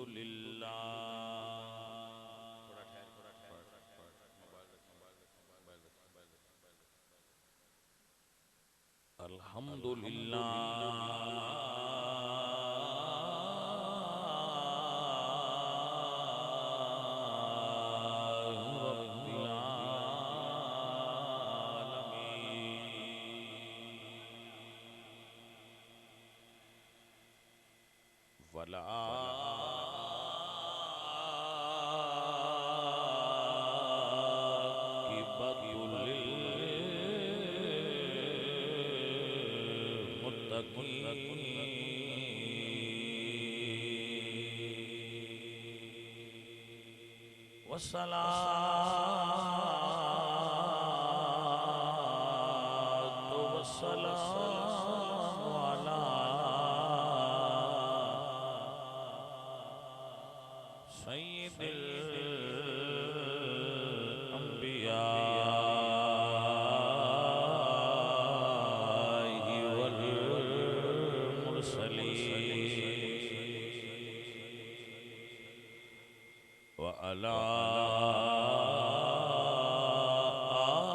للہ الحمد للہ رب العالمین والعاقبۃ للمتقین والصلاة والسلام على سید الانبیاء والمرسلین وعلى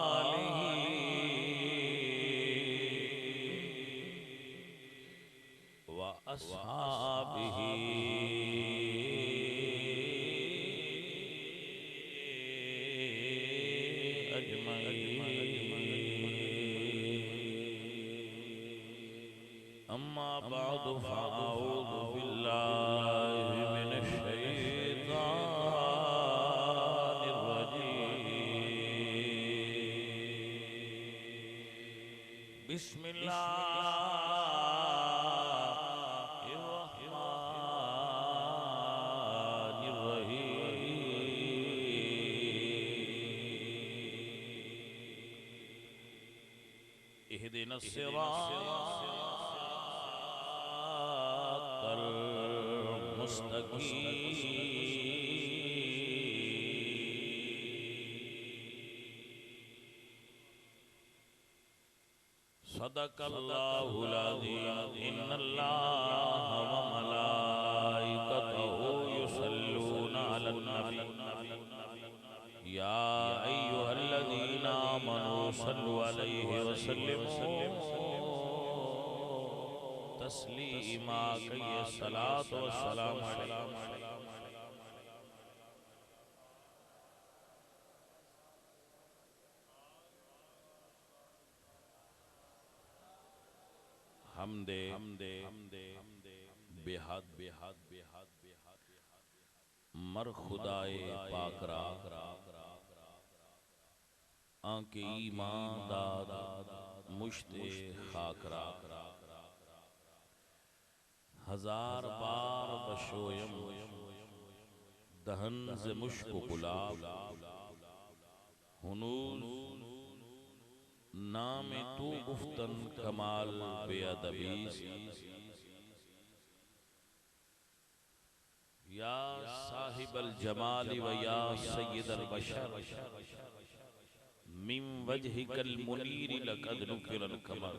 آلہ وأصحابہ أما بعد فأعوذ بالله من الشيطان الرجيم بسم الله الرحمن الرحيم اهدنا الصراط صدق اللہ العظیم ان اللہ وملائکتہ یصلون علی النبی یا ایہا الذین آمنوا صلوا علیہ وسلموا تسلیما کہ الصلاۃ والسلام علیہ حمد بحد مر خدائے پاک را آنکہ ایمان داد مشت خاک را ہزار بار بشویم دہن ز مشک و گلاب ہنوز نام تو گفتن کمال بے ادبی یا صاحب الجمال و یا سید البشر من وجہک المنیر لقد نکر القمر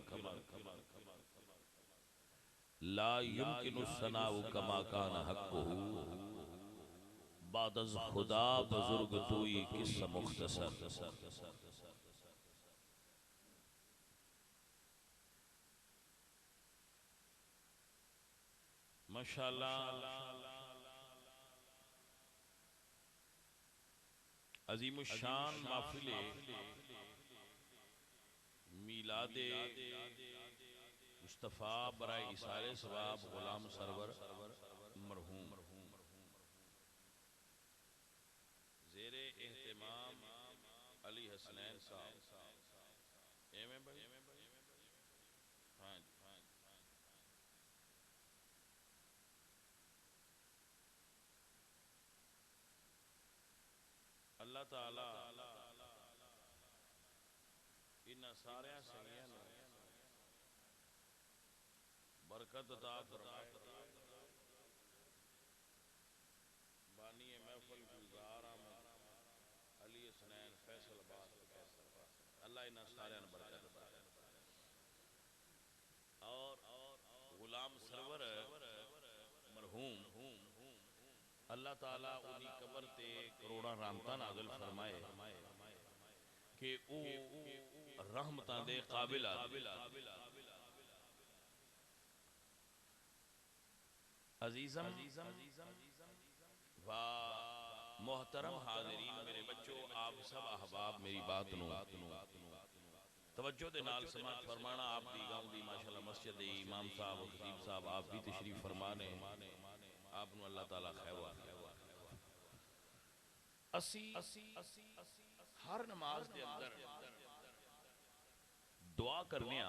لا يمكن الثناء كما كان حقه بعد از خدا بزرگ توئی قصہ مختصر ماشاءاللہ عظیم الشان محفل میلاد مصطفیٰ برائے اثار ثواب غلام سرور مرحوم زیر اہتمام علی حسنین صاحب ایمیں بھائی ہاں جی اللہ تعالی ان سارے سنگیاں برکت عطا فرمائے بانی محفل گلزار احمد علی حسنین فیصل آباد اللہ ان سارے برکت عطا اور غلام سرور مرحوم اللہ تعالیٰ اودی قبر تے کروڑاں رحمتاں نازل فرمائے کہ او رحمتاں دے قابل آدمی عزیزم و محترم حاضرین میرے بچوں آپ سب احباب میری بات نو توجہ دے نال سماعت فرمانا آپ دی گاؤں دی ماشاءاللہ مسجد دی امام صاحب و خطیب صاحب آپ بھی تشریف فرمانے آپ نو اللہ تعالیٰ خیر و اسی ہر نماز دے اندر دعا کرنے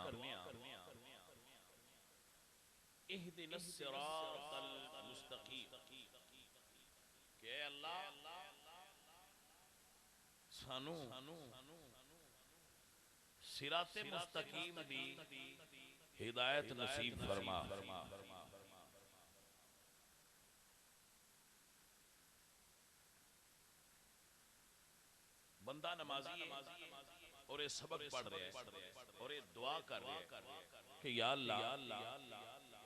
اہدنا الصراط المستقیم کہ اے اللہ سانو صراط مستقیم دی ہدایت نصیب فرما بندہ نمازی ہے اور یہ سبق پڑھ رہے ہیں اور یہ دعا کر رہے ہیں کہ یا اللہ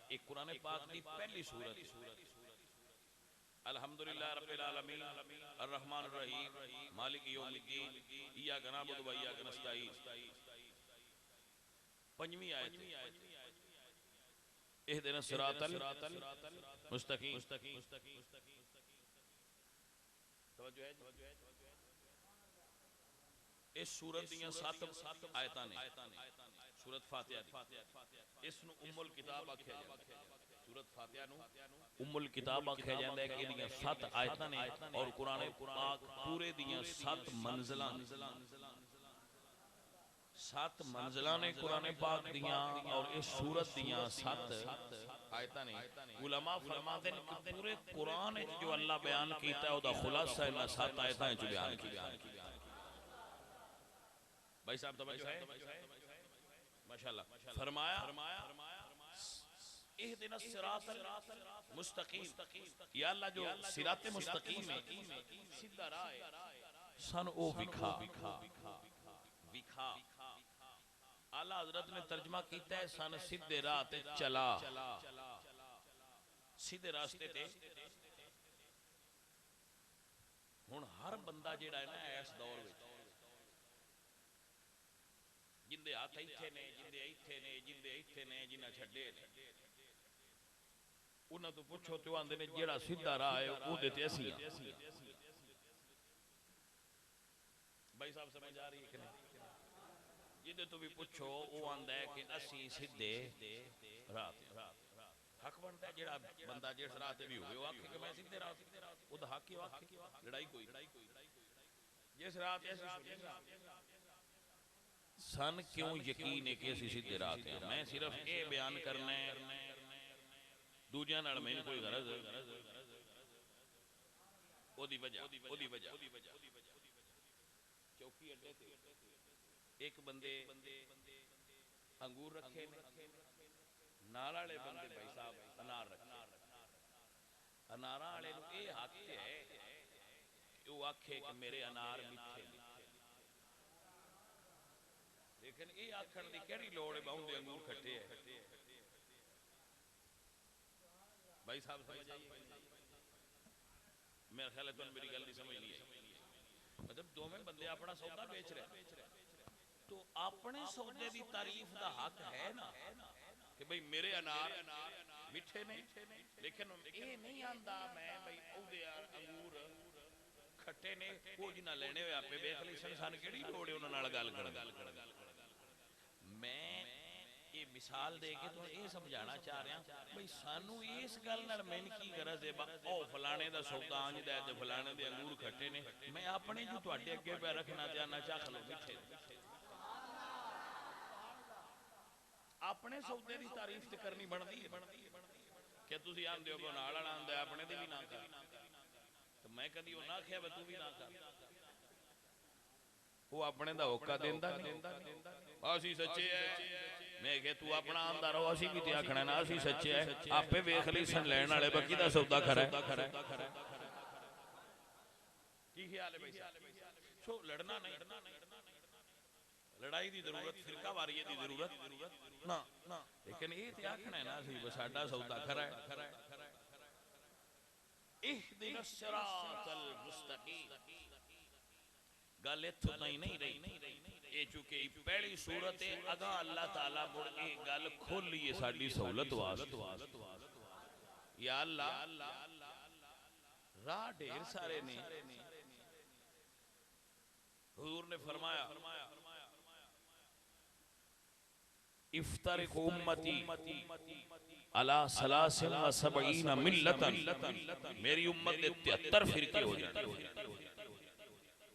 ایک قرآن پاک دی پہلی سورت الحمدللہ رب العالمین الرحمن الرحیم مالک یوم الدین ایاک نعبد و ایاک نستعین پنجویں آیت اہدنا الصراط المستقیم توجہ ہے اس سورت دیاں 7 آیتاں نے سورت فاتحہ دی اس نو ام الکتاب آکھیا جاندا سورت فاتحہ نو ام الکتاب آکھیا جاندا ہے کہ دیاں 7 آیتاں نے اور قرآن پاک پورے دیاں 7 منزلاں 7 منزلاں نے قرآن پاک دیاں اور اس سورت دیاں 7 آیتاں نے علماء فرماتے ہیں کہ پورے قرآن جو اللہ بیان کیتا ہے او دا خلاصہ انہاں 7 آیتاں وچ بیان کیتا ہے بھائی صاحب توجہ ہے ماشاءاللہ فرمایا اہدنا الصراط المستقیم یا اللہ جو صراط مستقیم ہے سیدھا راہ ہے سن او وکھا اعلی حضرت نے ترجمہ کیتا ہے سن سیدھے راہ تے چلا سیدھے راستے تے ہن ہر بندہ جیڑا ہے نا اس دور وچ جندے ہاتھ ایتھے نے جندے ایتھے نے جندے ایتھے نے جنہاں چھڈے نے انہاں تو پوچھو تے آندے نے جیڑا سیدھا راہ ہے او دے تے اسی ہاں بھائی صاحب سمجھ آ رہی ہے کہ نہیں جدے تو بھی پوچھو او آندا ہے کہ اسی سیدھے راہ تے حق بنتا ہے جیڑا بندہ جس راہ تے بھی ہوئے او آکھے کہ میں سیدھے راہ تے او دا حق ہی آکھے لڑائی کوئی جس راہ تے اسی سن کیوں یقین ہے کہ اسی سیدھے راہ تے میں صرف اے بیان کرنا ہے دوجیاں نال میں کوئی غرض او دی وجہ چوکی اڈے تے ایک بندے انگور رکھے نال والے بندے بھائی صاحب انار رکھے اناراں والے نو اے حق ہے کہ او آکھے کہ میرے انار میٹھے نے لیکن اے آکھن دی کیڑی لوڑ ہے باؤں دے انگور کھٹے ہے بھائی صاحب سمجھ آئیے میرا خیال ہے تو میری گل نہیں سمجھ نہیں ہے مطلب دو میں بندے اپنا سودا بیچ رہے تو اپنے سودے دی تعریف دا حق ہے نا کہ بھئی میرے انار میٹھے نے لیکن اے نہیں آندا میں بھئی او دے انگور کھٹے نے وہ جنہ لینے ہوئے آپ پہ بیخ لی سن کیڑی لوڑے انہوں نے گل کر میں یہ مثال دے کے تو یہ سمجھانا چاہ رہا ہوں بھئی سانو اس گل نال میں کی غرض ہے او فلانے دا سودا آنج دے تے فلانے دے انگور کھٹے نے میں اپنے جو تواڈے اگے پہ رکھنا چاہنا چاہ کھلو میٹھے اپنے سودے دی تعریف تے کرنی بندی ہے کہ تسی آندے ہو کہ نال والا آندا ہے اپنے دی بھی نہ کر تو میں کدی او نہ کھیا وے تو بھی نہ کر وہ اپنے دا ہوکا دیندا نہیں اسی سچے ہے میں کہ تو اپنا آندا رہو اسی بھی تے آکھنا نا اسی سچے ہے آپے ویکھ لی سن لین والے بکی دا سودا کھرا ہے کی خیال ہے بھائی صاحب سو لڑنا نہیں لڑائی دی ضرورت فرقہ واریت دی ضرورت نہ لیکن یہ تے آکھنا ہے نا اسی ساڈا سودا کھرا ہے اہدنا الصراط المستقیم. گل اتھوں تائیں نہیں رہی. یہ چونکہ پہلی صورت ہے اگاں اللہ تعالیٰ مڑ یہ گل کھول لیے ساڈی سہولت واسطے. یا اللہ راہ ڈھیر سارے نے. حضور نے فرمایا افترق امتی علی 73 ملتا. میری امت نے 73 فرقے ہو جاتے.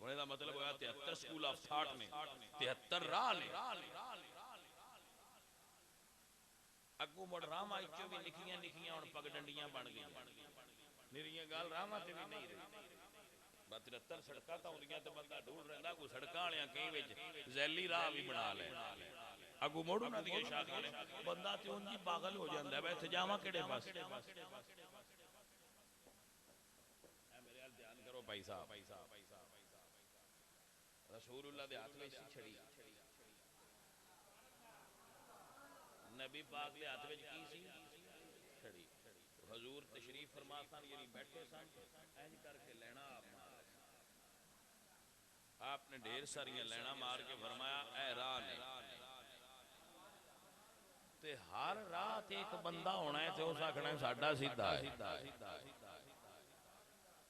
انہیں دا مطلب ہویا 73 سکول آف تھاٹ نے 73 راہ نے. اگو مڑ راما اچھو بھی نکھیاں اور پگ ڈنڈیاں بن گئی. نریاں گال راما تے بھی نہیں رہی. 73 سڑکاں تاں ہوندیاں تے بندہ ڈھونڈ رہندا کو سڑکاں والیاں کہیں وچ ذیلی راہ بھی بنا لے. اگو موڑ انہاں دی شاخاں نے بندہ تے اونجی پاگل ہو جاندا ہے بے تے جاواں کیڑے پاس. اے میرے ال دھیان کرو بھائی صاحب. رسول اللہ دے ہاتھ وچ چھڑی. نبی پاک دے ہاتھ وچ کی سی چھڑی. حضور تشریف فرما سن یعنی بیٹھے سن اینج کر کے لینا آپ نے ڈھیر ساریاں لینا مار کے فرمایا اے راہ نے تے ہر رات ایک بندہ ہونا ہے تے اس آکھنا ہے ساڈا سیدھا ہے.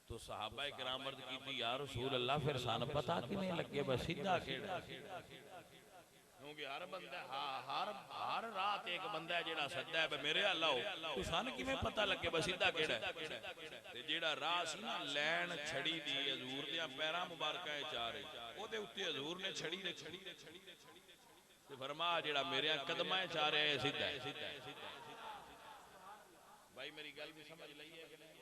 تو صحابہ کرام عرض کی تھی یا رسول اللہ پھر سان پتہ کیویں لگے بس سیدھا کیڑا. کیونکہ ہر بندہ ہر رات ایک بندہ ہے جیڑا سدا ہے میرے اللہ ہو تو سان کیویں پتہ لگے بس سیدھا کیڑا ہے. تے جیڑا راہ سی نا لین چھڑی دی حضور دیاں پیراں مبارکاں چارے او دے اوتے حضور نے چھڑی رکھی تے فرمایا جیڑا میرے قدماں چارے ہے سیدھا ہے. بھائی میری گل بھی سمجھ لئی ہے کہ نہیں؟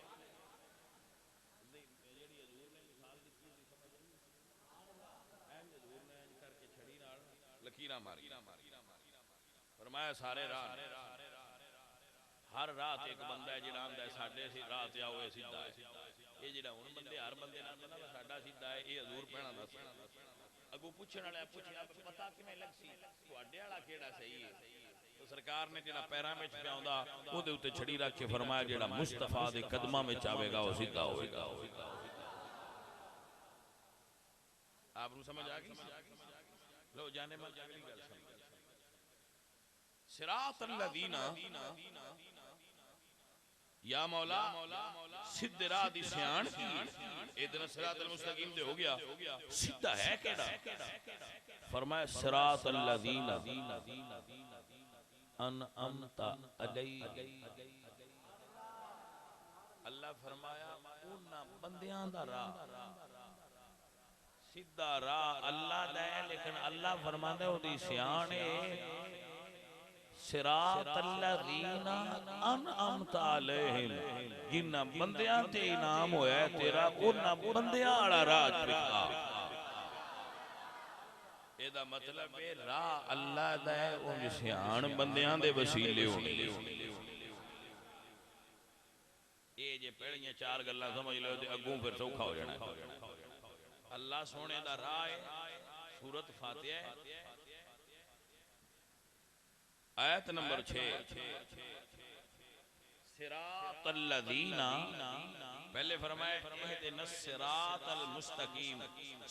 لکیراں ماری فرمایا سارے راہ ہر رات ایک بندہ ہے جڑا آندا ہے ساڈے سی رات آ ہوئے سیدھا ہے. یہ جڑا ہن بندے ہر بندے نال نا ساڈا سیدھا ہے یہ حضور پہنا دس. اگوں پوچھن والے پوچھیا پتہ کیویں لگ سی تواڈے والا کیڑا صحیح ہے. تو سرکار نے جڑا پیراں وچ پیاوندا او دے اوتے چھڑی رکھ کے فرمایا جڑا مصطفیٰ دے قدماں وچ آوے گا او سیدھا ہوئے گا. آپ کو سمجھ آ گئی؟ لو جانے من اگلی گل سمجھ. صراط الذین یا مولا سدھ راہ دی سیان کی ادنا صراط المستقیم دے ہو گیا سیدھا ہے کیڑا. فرمایا صراط الذین انعمت علیہم. اللہ فرمایا انہاں بندیاں دا راہ سیدھا راہ اللہ دا ہے لیکن اللہ فرماندا ہے او دی سیان ہے صراط الذین انعمت علیہم. جنہاں بندیاں تے انعام ہویا ہے تیرا انہاں بندیاں والا راہ چکا. اے دا مطلب ہے راہ اللہ دا ہے او دی سیان بندیاں دے وسیلے ہونی. اے جے پہلیاں چار گلاں سمجھ لو تے اگوں پھر سوکھا ہو جانا ہے. اللہ سونے دا راہ ہے سورت فاتحہ ہے آیت نمبر 6 صراط الذین پہلے فرمائے اہدنا الصراط المستقیم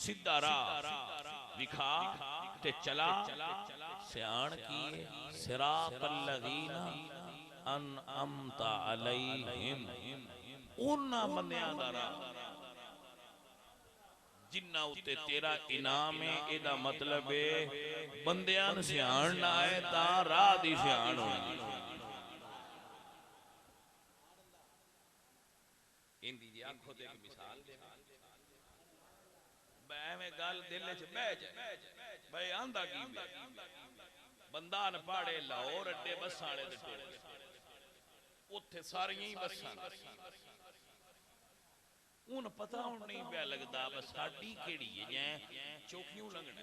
سیدھا راہ دکھا تے چلا سیان کی صراط الذین انعمت علیہم انہاں بندیاں دا راہ جنہ اتے تیرا انعام ہے. اے دا مطلب ہے بندیاں سیان نہ آئے تا راہ دی سیان ہوئی. ان دی جی آنکھوں دے ایک مثال دے بے میں گل دل وچ بہ جائے بھائی آندا کی بندہ نہ پاڑے لاہور اڈے بساں والے دے ٹولے اوتھے ساریاں ہی بساں ان پتہ ہون نہیں پیا لگدا بس ساڈی کیڑی ہے جے چوکیوں لنگنا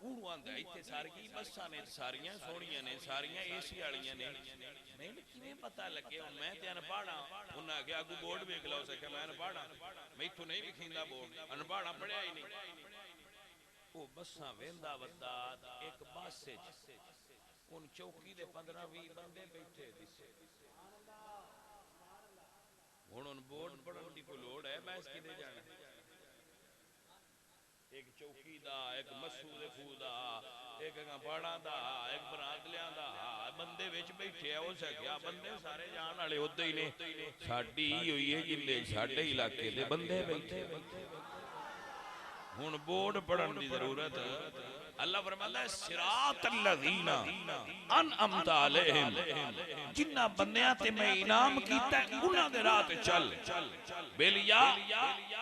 اونوں آندا ایتھے ساریاں بساں نے ساریاں سونیاں نے ساریاں اے سی والیاں نے میں کیویں پتہ لگے ہن میں تے ان پڑھا انہاں کہ اگوں بورڈ ویکھ لو سکے میں ان پڑھا میتھوں نہیں لکھیندا بورڈ ان پڑھا پڑھیا ہی نہیں. او بساں ویندا ودا ایک بس وچ ان چوکی دے 15-20 بندے بیٹھے دسے ہن ان بورڈ پڑھن دی کوئی لوڑ ہے بحث کدے جانا ایک چوکی دا ایک مسعود خو دا ایک پاڑا دا ایک برادلیاں دا بندے وچ بیٹھے ہو سکیا بندے سارے جان والے اودے ہی نے ساڈی ہوئی ہے جلے ساڈے علاقے دے بندے بیٹھے ہن بورڈ پڑھن دی ضرورت اللہ فرماتا ہے صراط الذین انعمت علیہم جنہ بندیاں تے میں انعام کیتا ہے انہاں دے راہ تے چل بیلیا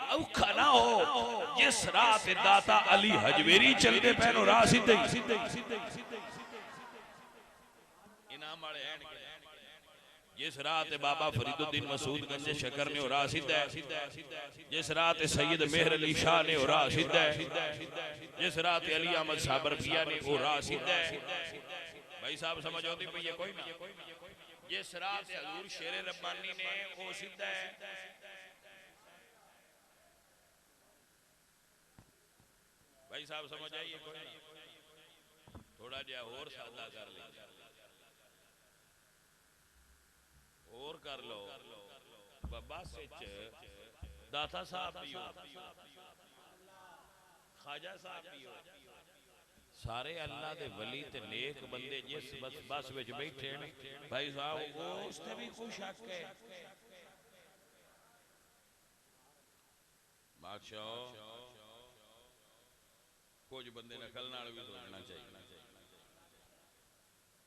اوکھا نہ ہو جس راہ تے داتا علی حجویری چلتے پہنو راہ سیدھے انعام والے ہیں جس راہ تے بابا فرید الدین مسعود گنج شکر نے راہ سیدھا ہے جس راہ تے سید مہر علی شاہ نے راہ سیدھا ہے جس راہ تے علی احمد صابر پیا نے راہ سیدھا ہے بھائی صاحب سمجھ ہوتی پئی ہے کوئی نہیں جس راہ تے حضور شیر ربانی نے وہ سیدھا ہے بھائی صاحب سمجھ آئیے کوئی نہیں تھوڑا جہا اور سادہ کر لیں اور کر لو بس داتا صاحب بھی ہو خواجہ صاحب بھی ہو سارے اللہ دے ولی تے نیک بندے جس بس وچ بیٹھے بھائی صاحب اس تے بھی کوئی شک ہے بادشاہ کچھ بندے نکل نال بھی سوچنا چاہیے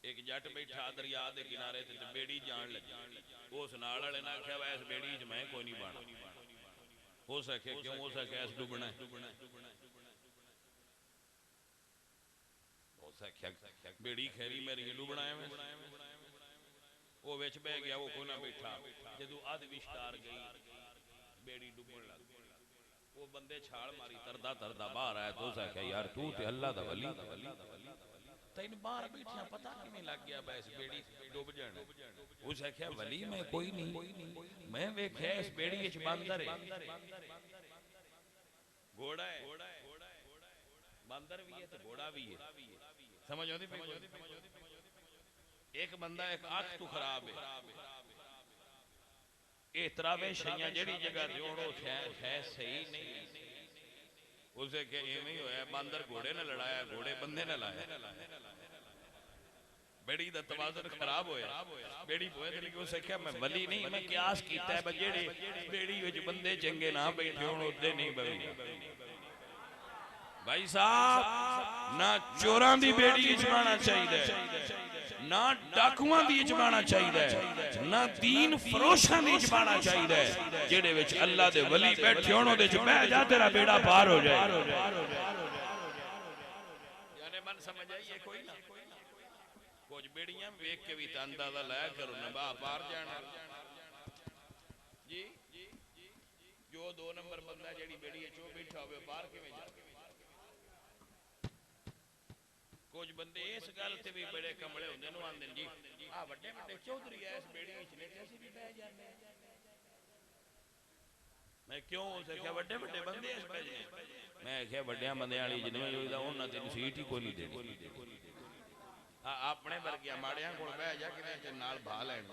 ایک جٹ بیٹھا دریا دے کنارے تے بیڑی جان لگی اس نال والے نے آکھیا اس بیڑی وچ میں کوئی نہیں بانا ہو سکے کیوں ہو سکے اس ڈوبنا ہو سکے بیڑی خیری میری ڈوبنا ہے وہ وچ بہ گیا وہ کوئی نہ بیٹھا جدوں ادھ وشکار گئی بیڑی ڈوبن لگ وہ بندے چھال ماری تردا تردا باہر آیا تو اسے کہا یار تو تے اللہ دا ولی تین باہر بیٹھیا پتہ کیویں لگ گیا بس بیڑی ڈوب جانا اسے کہا ولی میں کوئی نہیں میں ویکھیا اس بیڑی وچ باندر ہے گھوڑا ہے باندر بھی ہے تے گھوڑا بھی ہے سمجھ آندی پئی ایک بندہ ایک آنکھ تو خراب ہے احترام شیاں جڑی جگہ دیوڑو ہے صحیح نہیں اسے کہ ایویں ہی ہویا باندر گھوڑے نہ لڑایا گھوڑے بندے نہ لایا بیڑی دا توازن خراب ہویا بیڑی پوئے تھے لیکن اسے کہا میں ولی نہیں میں قیاس کیتا ہے بجیڑے بیڑی وچ بندے چنگے نہ بیٹھے ہون ادھے نہیں بیٹھے بھائی صاحب نہ چوران دی بیڑی اجمانا چاہیے نہ ڈاکواں دی اجمانا چاہیے نہ دین فروشاں دی اجمانا چاہیے جڑے وچ اللہ دے ولی بیٹھے ہون دے وچ بہ جا تیرا بیڑا پار ہو جائے یعنی من سمجھ آئیے کوئی نہ کچھ بیڑیاں ویک کے بھی اندازہ لایا کرو نبا پار جانا جی جو 2 نمبر بندہ جڑی بیڑی ہے چو بیٹھا ہوئے پار کے میں جا کچھ بندے اس گل تے بھی بڑے کمڑے ہوندے نو آندے جی بڑے بڑے چودھری ہے اس بیڑی وچ نے تے اسی بھی بہ جاندے میں کیوں اسے کہا بڑے بڑے بندے اس پہ میں کہا بڑیاں بندے والی جنویں ہوئی دا انہاں تے سیٹ ہی کوئی نہیں دینی اپنے برگیا ماڑیاں کول بہ جا کہ نال بھا لین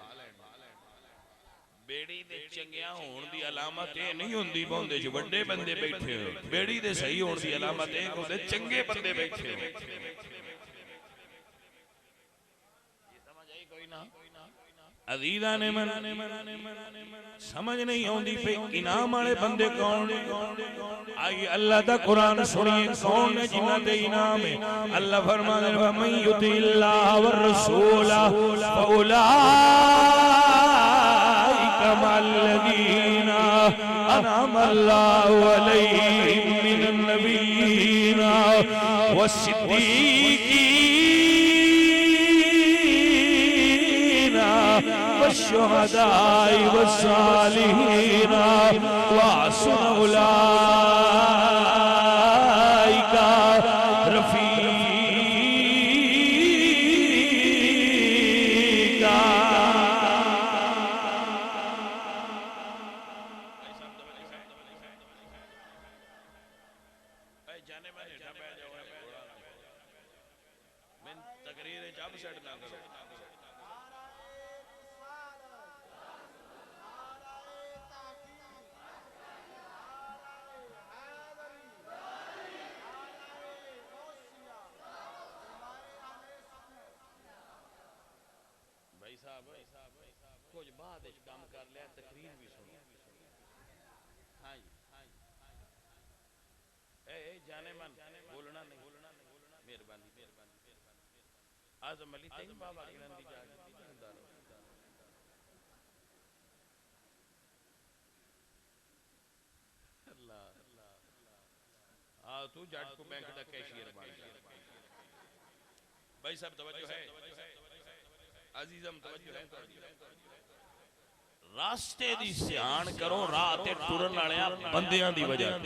بیڑی دے چنگیاں ہون دی علامت اے نہیں ہوندی بوندے جو بڑے بندے بیٹھے ہو بیڑی دے صحیح ہون دی علامت اے ہوندے چنگے بندے بیٹھے ہو عزیزاں نے من سمجھ نہیں ہوندی پہ انعام والے بندے کون آئی اللہ دا قرآن سنیے کون ہے جنہ دے انعام ہے اللہ فرمانے وَمَن يُطِعِ اللَّهَ وَالرَّسُولَ فَأُولَٰئِكَ مَعَ الَّذِينَ أَنْعَمَ اللَّهُ عَلَيْهِم مِّنَ النَّبِيِّينَ وَالصِّدِّيقِينَ والشهداء والصالحين وحسن أولئك رفيقا جب سیٹ نہ کرو بھائی صاحب کچھ بعد کام کر لیا تقریر بھی سنو ہاں جی اے جانے من بولنا نہیں مہربانی اعظم علی تین بابا کی نندی جا اللہ تو جاٹ کو بینک دا کیشیر بن گیا بھائی صاحب توجہ ہے عزیزم توجہ ہے راستے دی سیان کرو راہ تے ٹرن والےاں بندیاں دی وجہ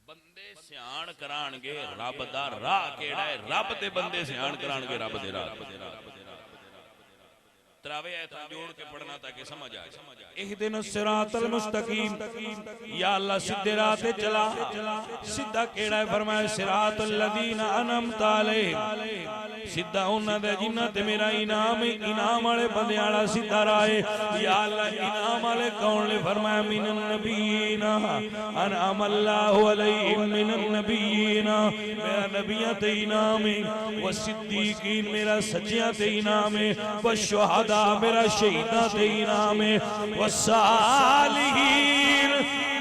بندے سیان کران گے رب دا راہ کیڑا ہے رب دے بندے سیان کران گے رب دے راہ تراوے ایتاں جوڑ کے پڑھنا تاکہ سمجھ آئے اہدنا الصراط المستقیم یا اللہ سیدھے راہ تے چلا سیدھا کیڑا ہے فرمایا صراط الذین انعمت علیہم سیدھا انہاں دے جنہاں تے میرا انعام والے بندے والا سیدھا راہ ہے یا اللہ انعام والے کون نے فرمایا من النبیین انعم اللہ علیہم من النبیین میرا نبیاں تے انعام ہے والصدیقین میرا سچیاں تے انعام ہے والشہداء میرا شہیدہ تے انعام ہے والصالحین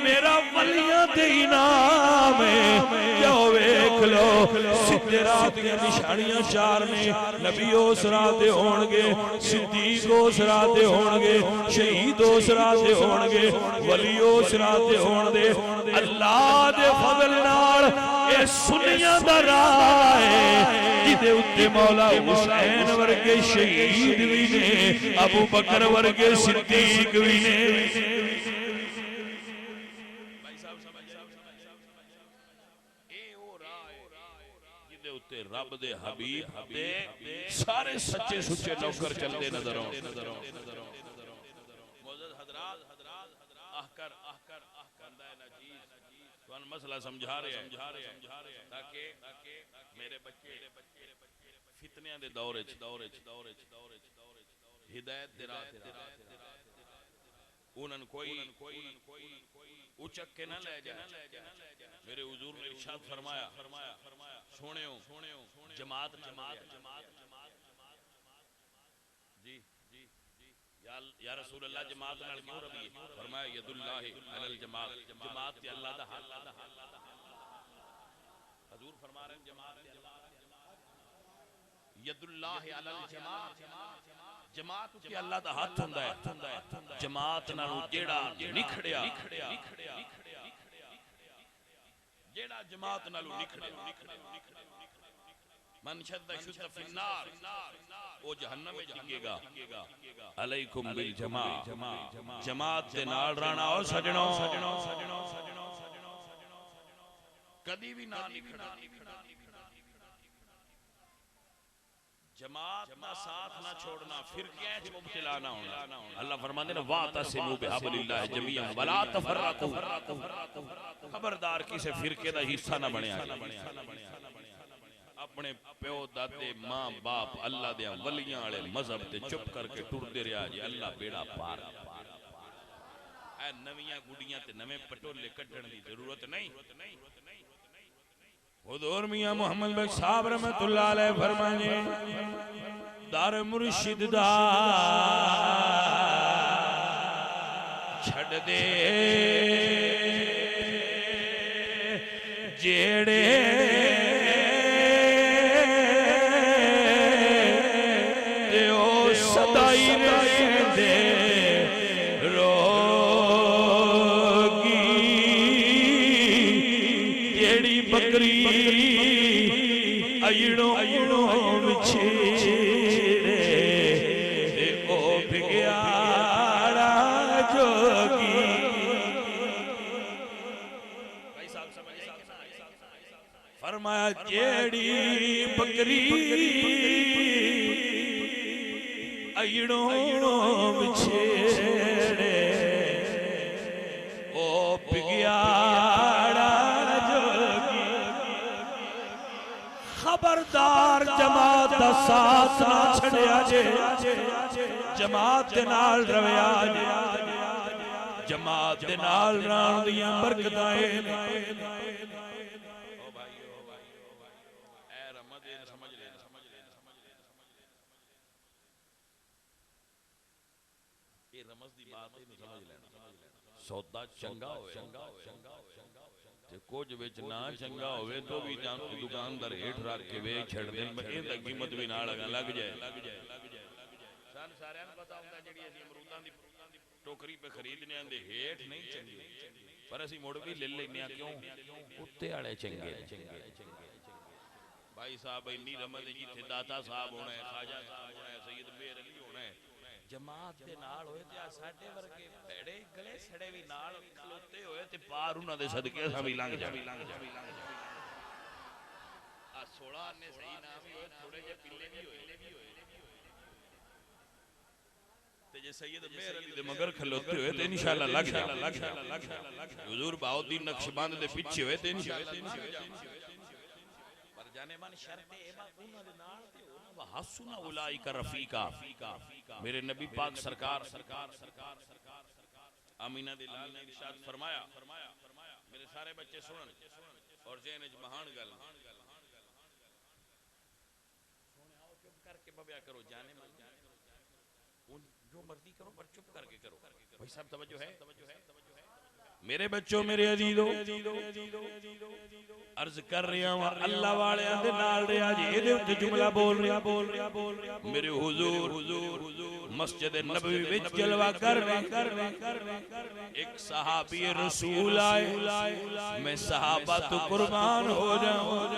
میرا ولیاں تے انعام ہے جاؤ ایک لو سدھے راہ کی نشانیاں چار نے نبی اس راہ تے ہونگے صدیق اس راہ تے ہونگے شہید اس راہ تے ہونگے ولی اس راہ تے ہونگے اللہ دے فضل نال اے سنیاں دا راہ ہے جدے اتے مولا حسین ورگے شہید بھی نے ابو بکر ورگے صدیق بھی نے رب دے حبیب دے سارے سچے سچے نوکر چلتے نظر ہوں معزز حضرات بندہ نجیز تو ان مسئلہ سمجھا رہے ہیں تاکہ میرے بچے فتنیاں دے دورے ہدایت دے راہ انہاں کوئی اچک کے نہ لے جائے میرے حضور نے ارشاد فرمایا سونیوں جماعت جی یا رسول اللہ جماعت نال کیوں ربی فرمایا ید اللہ علی الجماعت جماعت تے اللہ دا ہاتھ حضور فرما رہے ہیں جماعت تے اللہ ید اللہ علی الجماعت جماعت تے اللہ دا ہاتھ ہوندا ہے جماعت نال جیڑا نکھڑیا جیڑا جماعت نالو نکھڑیا من شد فی النار او جہنم میں ڈگے گا علیکم بالجماعت جماعت دے نال رہنا او سجنوں کدی بھی نہ نکھڑا جماعت نہ ساتھ نہ چھوڑنا فرقے چ مبتلا نہ ہونا اللہ فرماتے ہیں واعتصموا بحبل اللہ جميعا ولا تفرقوا خبردار کسی فرقے دا حصہ نہ بنیا اپنے پیو دادے ماں باپ اللہ دے ولیاں والے مذہب تے چپ کر کے ٹردے رہیا جی اللہ بیڑا پار اے نویاں گڈیاں تے نویں پٹولے کڈن دی ضرورت نہیں حضور میاں محمد بخش صاحب رحمت اللہ علیہ فرمانے دار مرشد دا چھڑ دے جیڑے تے او صدائی رہن دے بکری ایڑوں چھیڑے او بھگیارا جوگی فرمایا جیڑی بکری ایڑوں چھیڑے او بھگیارا خبردار جماعت دا ساتھ نہ چھڑیا جے جماعت دے نال رویا جے جماعت دے نال ران دیاں برکتاں اے سودا چنگا ہوئے تے کچھ وچ نہ چنگا ہوئے تو بھی جان دکاندار ہیٹھ رکھ کے ویچ چھڑ دین میں ایندا قیمت بھی نہ لگ جائے سان سارے نوں پتہ ہوندا جڑی اسی امروداں دی ٹوکری پہ خریدنے اندے ہیٹھ نہیں چنگی پر اسی مڑ بھی لے لینے کیوں اتے والے چنگے بھائی صاحب انی رحمت جتھے داتا صاحب ہونا ہے خواجہ صاحب ہونا ہے سید میر علی ہونا ہے جماعت دے نال ہوئے تے ساڈے ورگے بھڑے گلے سڑے وی نال کھلوتے ہوئے تے پار انہاں دے صدقے سا وی لنگ جاویں آ 16 نے صحیح نام ہی ہوئے تھوڑے جے پلے بھی ہوئے تے جے سید میر علی دے مگر کھلوتے ہوئے تے انشاءاللہ لگ جا حضور بہاؤالدین نقشبند دے پیچھے ہوئے تے انشاءاللہ پر جانے من شرط ایما انہاں دے نال تے وحسن اولئک رفیقا میرے نبی پاک سرکار آمینہ دے لال نے ارشاد فرمایا میرے سارے بچے سنن اور ذہن وچ مہان گل سونے آؤ چپ کر کے ببیا کرو جانے من جو مرضی کرو پر چپ کر کے کرو بھائی صاحب توجہ ہے میرے بچوں میرے عزیزو عرض کر رہا ہوں اللہ والے دے نال رہا جی اے دے اوتے جملہ بول رہا میرے حضور مسجد نبوی وچ جلوہ کر ایک صحابی رسول آئے میں صحابہ تو قربان ہو جاؤں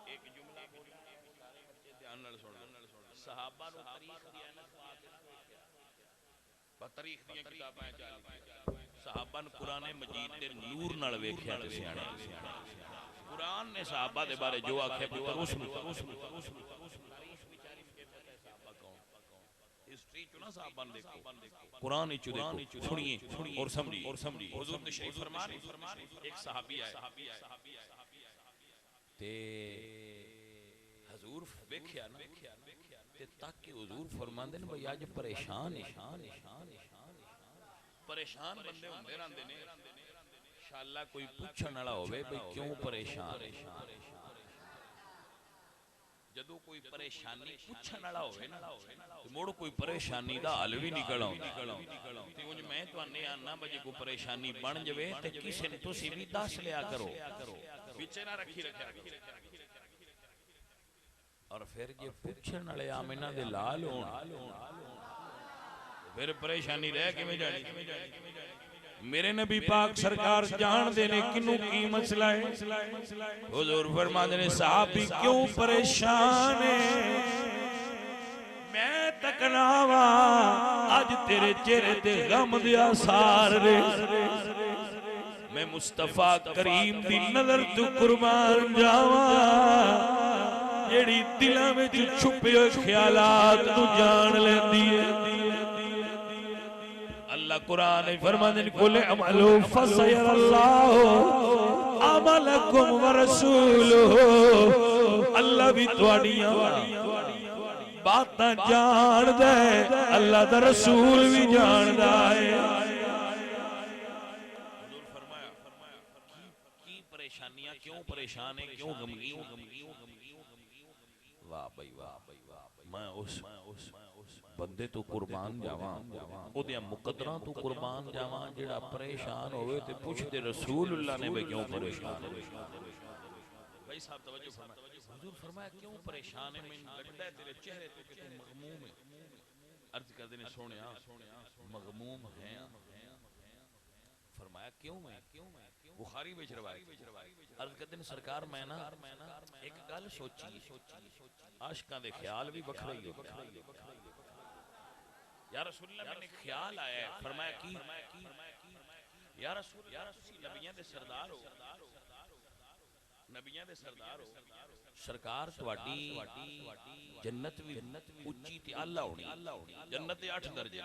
ایک جملہ بول رہا دھیان نال سن صحابہ نو تاریخ دیاں کتاباں چالی صحابہ نے قرآن مجید دے نور نال ویکھیا تے سیانے قرآن نے صحابہ دے بارے جو آکھے پتر اس ہسٹری چ نہ صحابہ دیکھو قرآن چ دیکھو سنیے اور سمجھیے حضور تشریف فرما ایک صحابی آئے تے حضور ویکھیا نا تاکہ حضور فرماندے نے بھئی اج پریشان بندے ہوندے رہندے نے انشاءاللہ کوئی پوچھن والا ہوے بھئی کیوں پریشان جدوں کوئی پریشانی پوچھن والا ہوے نا تے مڑ کوئی پریشانی دا حل وی نکل آوندا تے اونج میں توانے آنا بجے کوئی پریشانی بن جوے تے کسے نے تسی بھی دس لیا کرو وچے نہ رکھی رکھیا اور پھر جے پوچھن والے آمنہ دے لال ہون پھر پریشانی رہ کے میں جانی میرے نبی پاک سرکار جان دینے کنوں کی مسئلہ ہے حضور فرماتے نے صحابی کیوں پریشان ہے میں تکناوا آج تیرے چہرے تے غم دیا سار رے میں مصطفیٰ کریم دی نظر تو قربان جاواں جیڑی دلاں وچ چھپے ہوئے خیالات تو جان لیندی ہے اللہ قرآن فرماندے نے قل اعملوا فسيرى الله عملكم ورسوله اللہ بھی تواڈیاں باتاں جان دے اللہ دا رسول بھی جاندا ہے حضور فرمایا کی پریشانیاں کیوں پریشان ہیں کیوں غمگین واہ بھائی واہ میں اس بندے تو قربان جاواں او دیاں مقدراں تو قربان جاواں جڑا پریشان ہوئے تے پوچھ دے رسول اللہ نے بھئی کیوں پریشان ہے بھائی صاحب توجہ فرمائے حضور فرمایا کیوں پریشان ہے میں لگتا ہے تیرے چہرے تو کہ تو مغموم ہے عرض کر دینے سونیا مغموم ہیں فرمایا کیوں میں بخاری بچ روایت عرض کر دینے سرکار میں نا ایک گل سوچی عاشقاں دے خیال بھی بکھرے ہی ہوتے ہیں یا رسول اللہ میں نے خیال آیا ہے فرمایا کی یا رسول اللہ تسی نبیوں دے سردار ہو سرکار تواڈی جنت بھی اونچی تے اعلی ہونی جنت دے 8 درجے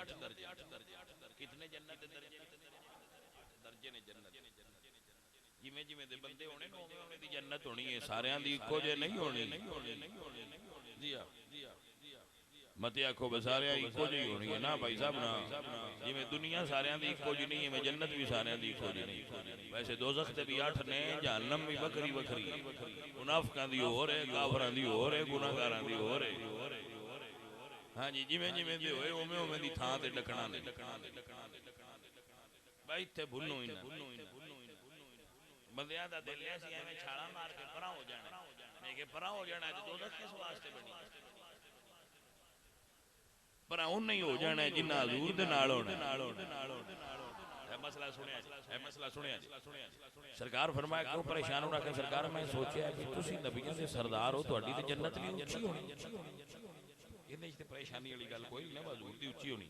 کتنے جنت دے درجے نے جنت یہ ਜਿਵੇਂ ਜਿਵੇਂ ਦੇ ਬੰਦੇ ਹੋਣੇ ਨੇ ਉਵੇਂ ਉਵੇਂ ਦੀ ਜੰਨਤ ਹੋਣੀ ਹੈ ਸਾਰਿਆਂ ਦੀ ਇੱਕੋ ਜਿਹੀ ਨਹੀਂ ਹੋਣੀ ਜੀ ਆ ਮਤੇ ਆਖੋ ਬਸਾਰਿਆਂ ਇੱਕੋ ਜਿਹੀ ਹੋਣੀ ਹੈ ਨਾ ਭਾਈ ਸਾਹਿਬ ਨਾ ਜਿਵੇਂ ਦੁਨੀਆ ਸਾਰਿਆਂ ਦੀ ਇੱਕੋ ਜਿਹੀ ਨਹੀਂ ਹੈ ਜੰਨਤ ਵੀ ਸਾਰਿਆਂ ਦੀ ਇੱਕੋ ਜਿਹੀ ਨਹੀਂ ਵੈਸੇ ਦੋਜ਼ਖ ਤੇ ਵੀ 8 ਨੇ ਜਹੰਨਮ ਵੀ ਵੱਖਰੀ ਵੱਖਰੀ ਮੁਨਾਫਿਕਾਂ ਦੀ ਹੋਰ ਹੈ ਕਾਫਰਾਂ ਦੀ ਹੋਰ ਹੈ ਗੁਨਾਹਗਾਰਾਂ ਦੀ ਹੋਰ ਹੈ ਹਾਂ ਜੀ ਜਿਵੇਂ ਜਿਵੇਂ ਦੇ ਹੋਏ ਉਵੇਂ ਉਵੇਂ ਦੀ ਥਾਂ ਤੇ ਡਕਣਾ ਨੇ ਭਾਈ ਇੱਥੇ ਭੁੱਲੋ ਹੀ ਨਾ ਬੰਦਿਆਂ ਦਾ ਦਿਲ ਐਸੀ ਐਵੇਂ ਛਾਲਾ ਮਾਰ ਕੇ ਪਰਾਂ ਹੋ ਜਾਣਾ ਨਹੀਂ ਕਿ ਪਰਾਂ ਹੋ ਜਾਣਾ ਤੇ ਦੋਜ਼ਖ ਕਿਸ ਵਾਸਤੇ ਬਣੀ ਪਰ ਉਹ ਨਹੀਂ ਹੋ ਜਾਣਾ ਜਿੰਨਾ ਹਜ਼ੂਰ ਦੇ ਨਾਲ ਹੋਣਾ ਇਹ ਮਸਲਾ ਸੁਣਿਆ ਸਰਕਾਰ ਫਰਮਾਇਆ ਕਿਉਂ ਪਰੇਸ਼ਾਨ ਹੋ ਰੱਖੇ ਸਰਕਾਰ ਮੈਂ ਸੋਚਿਆ ਕਿ ਤੁਸੀਂ ਨਬੀਆਂ ਦੇ ਸਰਦਾਰ ਹੋ ਤੁਹਾਡੀ ਤੇ ਜੰਨਤ ਵੀ ਉੱਚੀ ਹੋਣੀ ਇਹਦੇ ਵਿੱਚ ਤੇ ਪਰੇਸ਼ਾਨੀ ਵਾਲੀ ਗੱਲ ਕੋਈ ਨਹੀਂ ਹਜ਼ੂਰ ਦੀ ਉੱਚੀ ਹੋਣੀ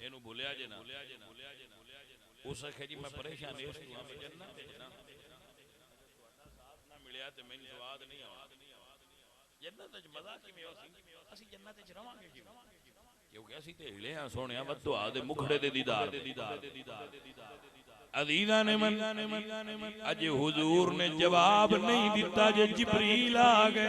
ਇਹਨੂੰ ਭੁੱਲਿਆ ਜੇ ਨਾ ਉਸ ਆਖੇ ਜੀ ਮੈਂ ਪਰੇਸ਼ਾਨ ਇਸ ਤੋਂ ਮੈਂ ਜੰਨਤ ਵਿੱਚ ਨਾ ਤੁਹਾਡਾ ਸਾਥ ਨਾ ਮਿਲਿਆ ਤੇ ਮੈਨੂੰ ਸਵਾਦ ਨਹੀਂ ਆਉਣਾ ਜੰਨਤ ਵਿੱਚ ਮਜ਼ਾ ਕਿਵੇਂ ਹੋਸੀ ਅਸੀਂ ਜੰਨਤ ਵਿੱਚ ਰਵਾਂਗੇ ਕਿਵੇਂ ਕਿਉਂਕਿ ਅਸੀਂ ਤੇ ਹਿਲੇ ਆ ਸੋਹਣਿਆ ਵੱਧਵਾ ਦੇ ਮੁਖੜੇ ਦੇ ਦੀਦਾਰ ਅਜ਼ੀਜ਼ਾਂ ਨੇ ਮਨ ਅਜੇ ਹੁਜ਼ੂਰ ਨੇ ਜਵਾਬ ਨਹੀਂ ਦਿੱਤਾ ਜੇ ਜਿਬਰੀਲ ਆ ਗਏ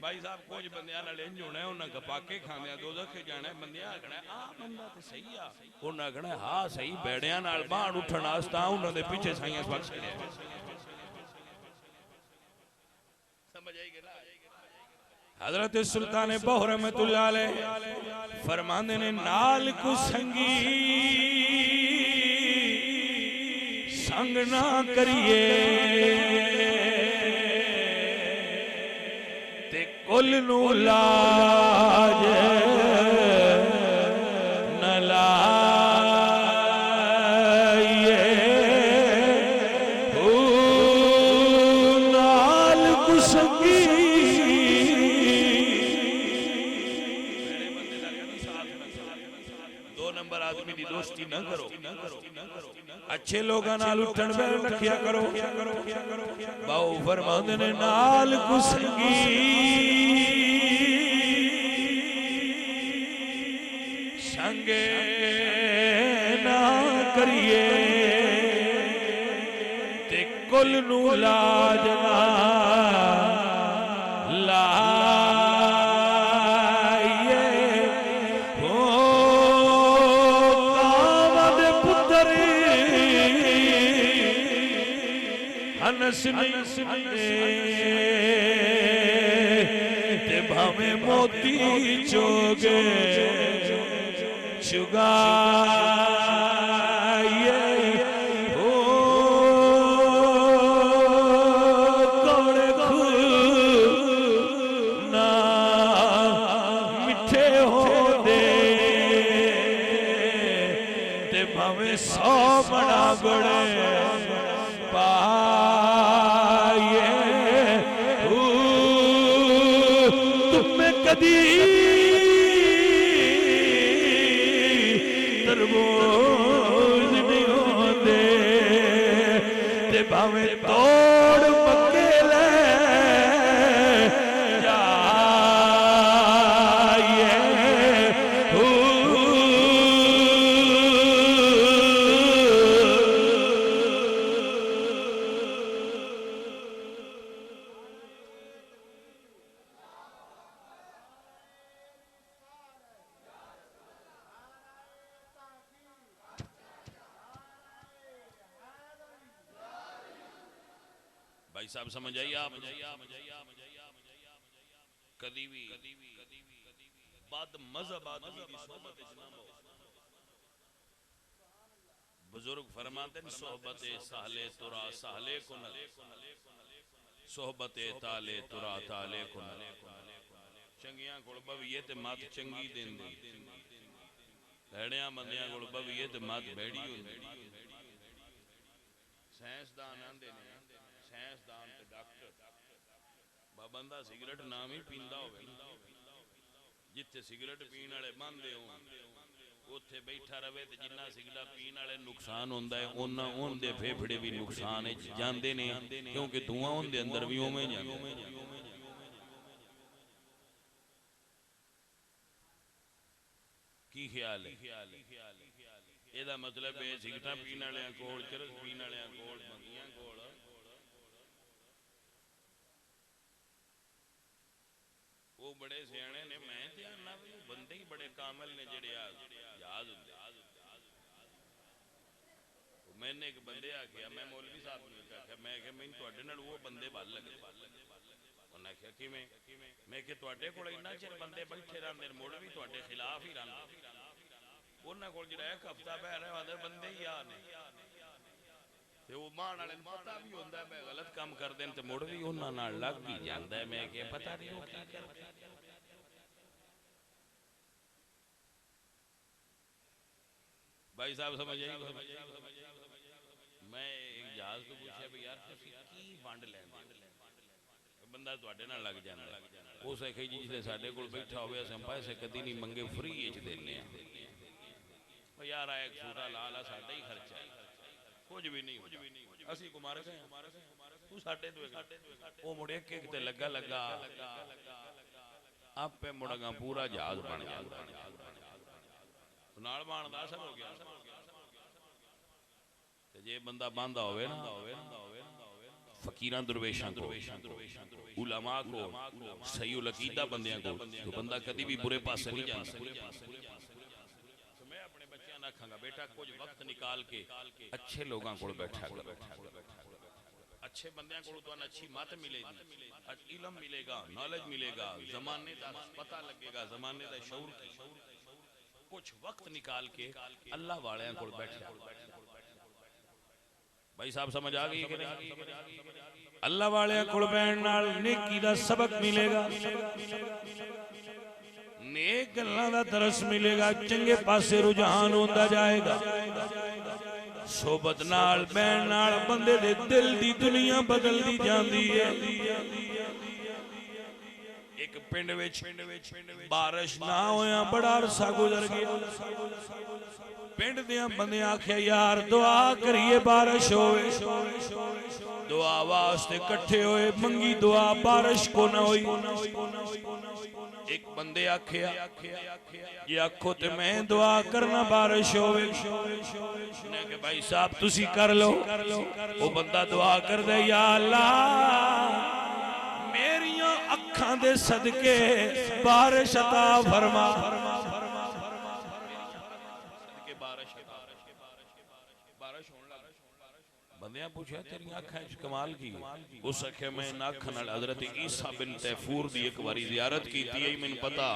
بھائی صاحب کچھ بندیاں نال انج ہونا ہے انہاں گپاکے کھاندیاں دوزخ جانا ہے بندیاں آکھنا ہے آ بندہ تے صحیح آ انہاں آکھنا ہے ہاں صحیح بیڑیاں نال باہر اٹھن واسطے انہاں دے پیچھے سائیاں بخش کے سمجھ آئی کہ نا حضرت سلطان بہو رحمت اللہ علیہ فرماندے نے نال کو سنگی سنگ نہ کریے تے کل نو لاج نہ لائیے او نال کو سنگی دو نمبر آدمی دی دوستی نہ کرو اچھے لوگاں نال اٹھن بیٹھ رکھیا کرو باو فرماندے نے نال کو سنگی سنگے نہ کریے تے کل نو لاج نہ تے بھامے موتی چوگے چگائیے کوڑے نا مٹھے ہو دے تے بھامے سو بڑا بڑے تمہیں کدی تربوز نہیں ہوندے تے بھاویں توڑ مکے لے بھائی صاحب سمجھ آئی آپ کدی بھی بد مذہب آدمی دی صحبت اجنام ہو بزرگ فرماتے ہیں صحبت سہلے ترا سہلے کنل صحبت تالے ترا تالے کنل چنگیاں کول بویے تے مات چنگی دین دی بھیڑیاں بندیاں کول بویے تے مات بھیڑی ہوندی سائنسدان آندے نے سائنسدان تے ڈاکٹر بابندہ سگریٹ نام ہی پیندا ہوئے جتھے سگریٹ پین والے باندے ہون اوتھے بیٹھا رہے تے جنہ سگریٹ پین والے نقصان ہوندا ہے اوناں اون دے پھیپھڑے بھی نقصان وچ جاندے نے کیونکہ دھواں اون دے اندر بھی اوویں جاندا ہے کی خیال ہے اے دا مطلب ہے سگریٹ پین والے کول چرس پین والے کول بندیاں کول وہ بڑے سیانے نے میں دھیاننا بندے ہی بڑے کامل نے جڑے یاد ہوندے میں نے ایک بندے آکھیا میں مولوی صاحب نے کہا میں کہ میں تواڈے نال وہ بندے بل لگے انہاں کہا کیویں میں کہ تواڈے کول اتنا چر بندے بیٹھے رہندے مڑ بھی تواڈے خلاف ہی رہندے انہاں کول جڑا ایک ہفتہ بیٹھ رہے ہوندے بندے ہی آ نے تے وہ مان والے پتہ بھی ہوندا ہے میں غلط کام کر دین تے مڑ بھی انہاں نال لگ ہی جاندا ہے میں کہ پتہ نہیں وہ کی کر بھائی صاحب سمجھ آئی میں ایک جہاز کو پوچھا بھی یار تسی کی فنڈ لیندے بندہ تواڈے نال لگ جاندا ہے اس آکھے جی جے ساڈے کول بیٹھا ہوئے اساں پیسے کدی نہیں منگے فری وچ دینے ہیں یار ایک سوٹا لالا ساڈا ہی خرچہ ہے کچھ بھی نہیں اسی کو مار گئے تو ساڈے تو او مڑے ایک تے لگا آپ پہ مڑا پورا جہاز بن جاندا نال بان دا اثر ہو گیا تے جے بندہ باندھا ہوئے نا فقیران درویشاں کو، علماء کو، صحیح العقیدہ بندیاں کو، تو بندہ کدی بھی برے پاسے نہیں جانا۔ تو میں اپنے بچیاں نہ کھاں گا بیٹا کچھ وقت نکال کے اچھے لوگاں کو بیٹھا کرو، اچھے بندیاں کو تو اچھی مات ملے گی، علم ملے گا، نالج ملے گا، زمانے دا پتہ لگے گا، زمانے دا شعور کی۔ کچھ وقت نکال کے اللہ والیاں کو بیٹھا۔ بھائی صاحب سمجھ آ گئی کہ نہیں؟ اللہ والے کول بیٹھن نال نیکی دا سبق ملے گا، نیک گلاں دا درس ملے گا، چنگے پاسے رجحان ہوندا جائے گا۔ صحبت نال بیٹھن نال بندے دے دل دی دنیا بدل دی جاندی ہے۔ ایک پنڈ وچ بارش نہ ہویا بڑا عرصہ گزر گیا، پنڈ دیاں بندے آکھیا یار دعا کریے بارش ہوئے، دعا واسطے کٹھے ہوئے، منگی دعا بارش کو نہ ہوئی۔ ایک بندے آکھیا یہ آکھو تے میں دعا کرنا بارش ہوئے، انہیں کہ بھائی صاحب تسی کر لو۔ وہ بندہ دعا کر دے یا اللہ میریاں اکھاں دے صدقے بارش عطا فرما۔ بندیاں پوچھا تیری آنکھیں کمال کی، اس اکھے میں ناکھن حضرت عیسیٰ بن تیفور دی ایک باری زیارت کی تھی، یہی من پتا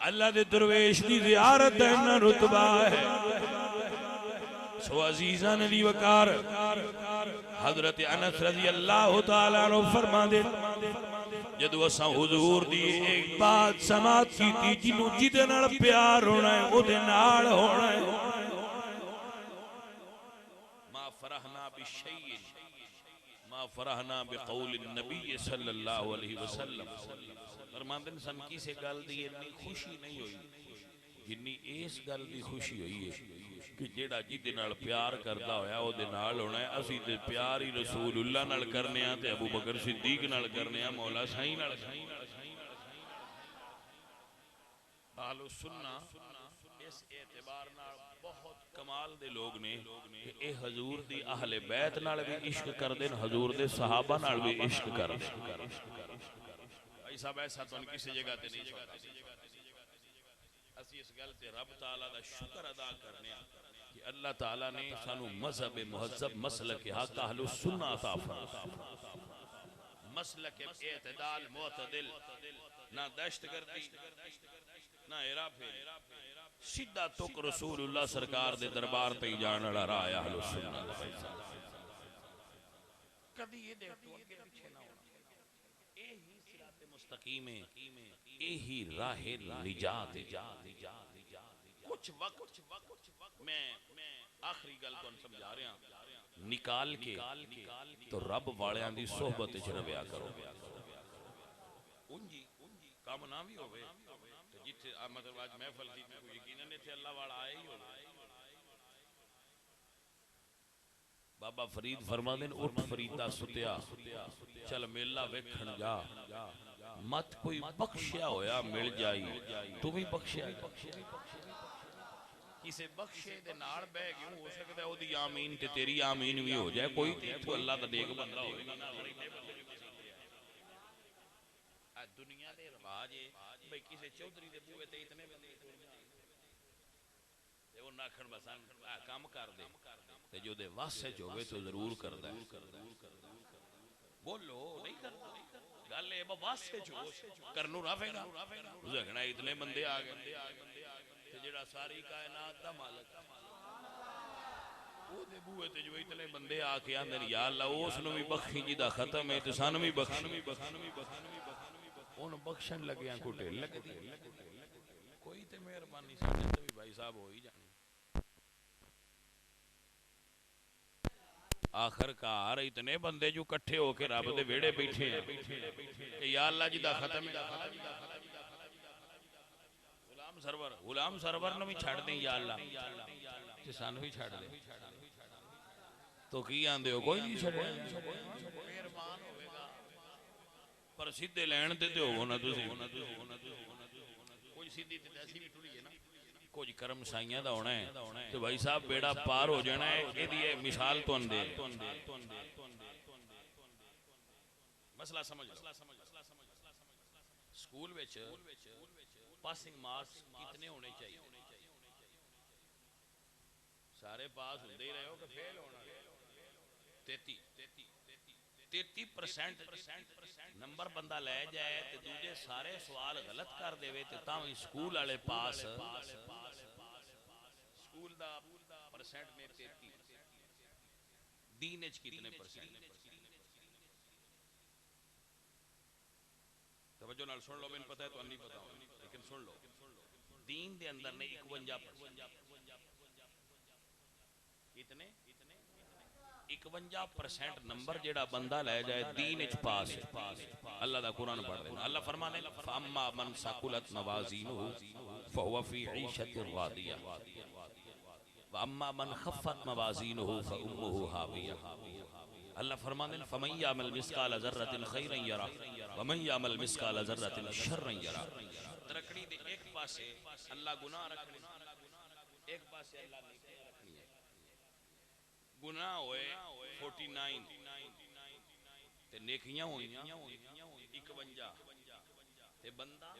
اللہ دے درویش دی زیارت ہے نہ رتبہ ہے۔ سو عزیزان دی وقار حضرت انس رضی اللہ تعالیٰ عنہ فرما دے جدو اساں حضور دی ایک بات سماعت کی تھی، جنہوں جدے نال پیار ہونا ہے او دے نال ہونا ہے۔ ما فرحنا بقول النبی صلی اللہ علیہ وسلم، فرماندن سنکی سے گل دی اتنی خوشی نہیں ہوئی جنی اس گل دی خوشی ہوئی ہے کہ جیڑا جدے نال پیار کردا ہویا او دے نال ہونا ہے۔ اسی تے پیار ہی رسول اللہ نال کرنے ہیں تے ابو بکر صدیق نال کرنے ہیں، مولا سائیں نال۔ اہل سنہ اس اعتبار نال بہت کمال دے لوگ نے کہ اے حضور دی اہل بیت نال بھی عشق کر دیں، حضور دے صحابہ نال بھی عشق کر دیں۔ بھائی صاحب ایسا تو ان کسی جگہ تے نہیں چھوڑا، اسی اس گل تے رب تعالیٰ دا شکر ادا کرنے کہ اللہ تعالیٰ نے سانو مذہب مہذب مسلک حق اہل سنہ عطا فرمایا، مسلک اعتدال معتدل، نہ دہشت گردی نہ ہیرا پھیری، سیدھا تک رسول اللہ سرکار دے دربار تے جان والا راہ اہل سنت۔ کبھی یہ دیکھ تو اگے پیچھے نہ ہونا، یہی صراط مستقیم ہے، یہی راہ نجات۔ کچھ وقت میں آخری گل تو سمجھا رہا ہوں، نکال کے تو رب والیاں دی صحبت وچ رہیا کرو۔ انجی کام نہ بھی ہوئے جتھے مطلب آج محفل کی کوئی یقیناً اتھے اللہ والا آئے ہی ہوگا۔ بابا فرید فرما دین اٹھ فریدہ ستیا چل میلہ ویکھن جا، مت کوئی بخشیا ہویا مل جائی تو بھی بخشیا کسے بخشے دے نار بے کیوں ہو سکتا ہے وہ دی آمین تے تیری آمین بھی ہو جائے، کوئی تو اللہ دا دیکھ بندہ ہوئے۔ دنیا دے رواج ہے بھئی کسے چودری دے بوئے تے اتنے بندے تے وہ ناکھن بسان کام کر دے تے جو دے واسے جوگے تو ضرور کر دے، بولو نہیں کرتا گل ہے واسے جو کرنو رافے گا، زگنا اتنے بندے آگئے تے جڑا ساری کائنات دا مالک وہ دے بوئے تے جو اتنے بندے آکے آندھن یا اللہ اس نو بھی بخشی جی دا ختم ہے تسانو بھی بخشی انہوں بخشن لگے ہیں کوٹے لگے دی کوئی تے مہربانی سمجھے تو بھی بھائی صاحب ہو ہی جانی۔ آخر کار اتنے بندے جو کٹھے ہو کے رب دے ویڑے بیٹھے ہیں کہ یا اللہ جی دا ختم ہے، غلام سرور نو بھی چھاڑ دیں یا اللہ تسانو بھی چھاڑ دیں تو کی آندے ہو کوئی نہیں چھڑے پر سیدھے لین تے ہو نا تسی کوئی سیدھی تے ایسی بھی ٹری ہے نا کچھ کرم سائیاں دا ہونا ہے تو بھائی صاحب بیڑا پار ہو جانا ہے یہ دی مثال تو اندے مسئلہ سمجھ لو سکول وچ پاسنگ مارکس کتنے ہونے چاہیے سارے پاس ہوندے ہی رہے ہو کہ فیل ہونا 33% نمبر بندہ لے جائے تے دوجے سارے سوال غلط کر دے تے تاں وی سکول والے پاس سکول دا پرسنٹ نے 33 دین وچ کتنے پرسنٹ توجہ نال سن لو میں پتہ ہے تو نہیں پتہ لیکن سن لو دین دے اندر نے 51% کتنے 51% نمبر جیڑا بندہ لے جائے دین اچ پاس اللہ دا قرآن پڑھ دینا اللہ فرمانے فَأَمَّا مَنْ ثَقُلَتْ مَوَازِينُهُ فَهُوَ فِي عِيشَةٍ رَاضِيَةٍ وَأَمَّا مَنْ خَفَّتْ مَوَازِينُهُ فَأُمُّهُ هَاوِيَةٌ اللہ فرمانے فَمَنْ يَعْمَلْ مِثْقَالَ ذَرَّةٍ خَيْرًا يَرَهُ وَمَنْ يَعْمَلْ مِثْقَالَ ذَرَّةٍ شَرًّا يَرَهُ ترکڑی دے ایک پاسے اللہ گناہ رکھنے ایک پاسے اللہ نیکی رکھنی ہے گناہ ہوئے 49 تے نیکیاں ہوئیاں 51 تے بندہ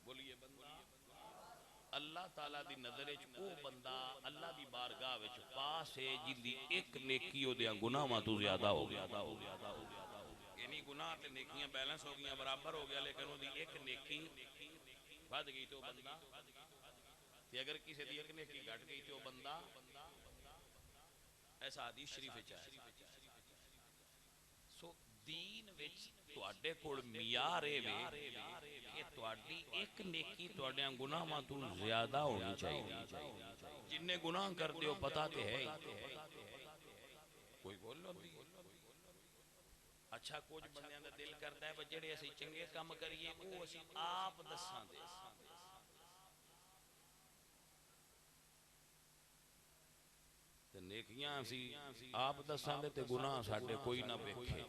بولیے بندہ اللہ تعالیٰ دی نظر او بندہ اللہ دی بارگاہ وچ پاس ہے جلدی ایک نیکی ہو دیا گناہ تو زیادہ ہو گیا یعنی گناہ تے نیکیاں بیلنس ہو گیا برابر ہو گیا لیکن وہ دی ایک نیکی بڑھ گئی تو بندہ تے اگر کسی دی ایک نیکی گھٹ گئی تو بندہ ایسا حدیث شریف چاہے سو دین وچ تواڈے کول معیار ہے کہ تواڈی ایک نیکی تواڈیاں گناہاں تو زیادہ ہونی چاہیے جن نے گناہ کر دیو پتہ تے ہے کوئی بول لو اچھا کچھ بندیاں دا دل کردا ہے جڑے اسی چنگے کام کریے او اسی آپ دساں دے تے نیکیاں اسی آپ دساں دے تے گناہ ساڈے کوئی نہ ویکھے